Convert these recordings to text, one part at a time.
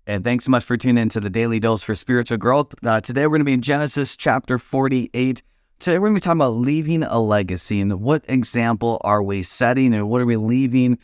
And thanks so much for tuning in to the Daily Dose for Spiritual Growth. Today we're going to be in Genesis chapter 48. Today we're going to be talking about leaving a legacy and what example are we setting and what are we leaving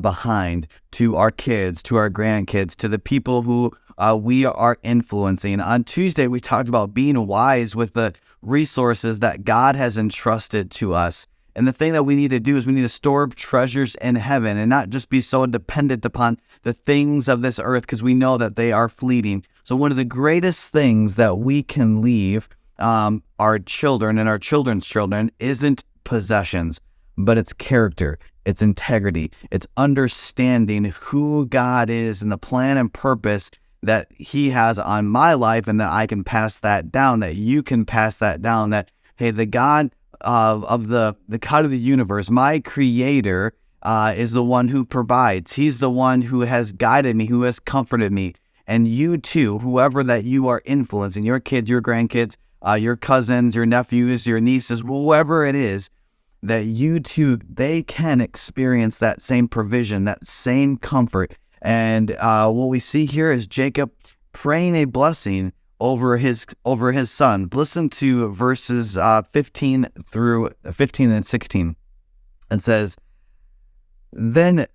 behind to our kids, to our grandkids, to the people who we are influencing. On Tuesday we talked about being wise with the resources that God has entrusted to us. And the thing that we need to do is we need to store up treasures in heaven and not just be so dependent upon the things of this earth because we know that they are fleeting. So one of the greatest things that we can leave our children and our children's children isn't possessions, but it's character, it's integrity, it's understanding who God is and the plan and purpose that He has on my life, and that I can pass that down, that you can pass that down, that, hey, the God of the God of the universe, my creator, is the one who provides. He's the one who has guided me, who has comforted me. And you too, whoever that you are influencing, your kids, your grandkids, your cousins, your nephews, your nieces, whoever it is, that you too, they can experience that same provision, that same comfort. And what we see here is Jacob praying a blessing over his son. Listen to verses 15 and 16. It says, Then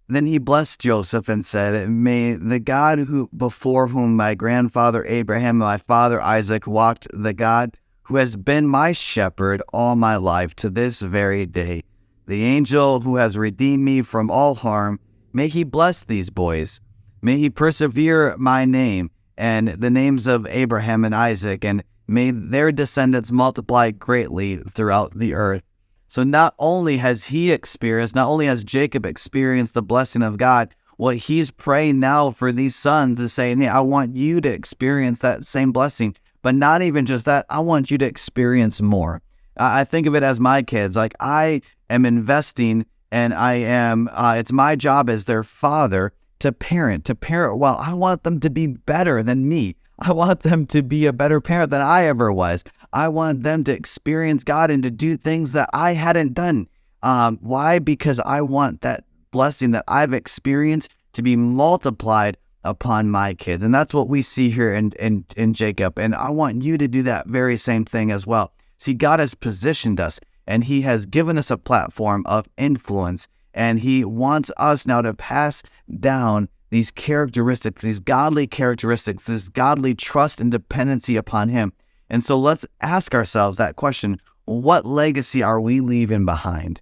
he blessed Joseph and said, May the God before whom my grandfather Abraham and my father Isaac walked, the God who has been my shepherd all my life to this very day, the angel who has redeemed me from all harm, may he bless these boys. May he persevere my name and the names of Abraham and Isaac, and may their descendants multiply greatly throughout the earth. So not only has Jacob experienced the blessing of God, what he's praying now for these sons is saying, hey, I want you to experience that same blessing. But not even just that, I want you to experience more. I think of it as my kids. Like, I am investing, and it's my job as their father to parent well. I want them to be better than me. I want them to be a better parent than I ever was. I want them to experience God and to do things that I hadn't done. Why? Because I want that blessing that I've experienced to be multiplied upon my kids. And that's what we see here in Jacob. And I want you to do that very same thing as well. See, God has positioned us and He has given us a platform of influence. And He wants us now to pass down these characteristics, these godly characteristics, this godly trust and dependency upon Him. And so let's ask ourselves that question: what legacy are we leaving behind?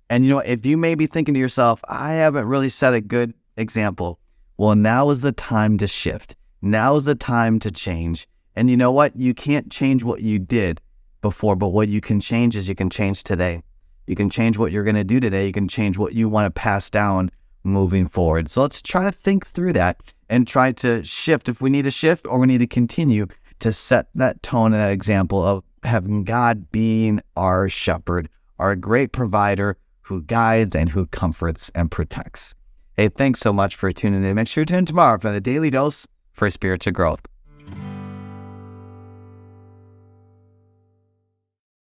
And if you may be thinking to yourself, I haven't really set a good example. Well, now is the time to shift. Now is the time to change. And you know what? You can't change what you did before, but what you can change is you can change today. You can change what you're going to do today. You can change what you want to pass down moving forward. So let's try to think through that and try to shift if we need to shift, or we need to continue to set that tone and that example of having God being our shepherd, our great provider who guides and who comforts and protects. Hey, thanks so much for tuning in. Make sure to tune in tomorrow for the Daily Dose for Spiritual Growth.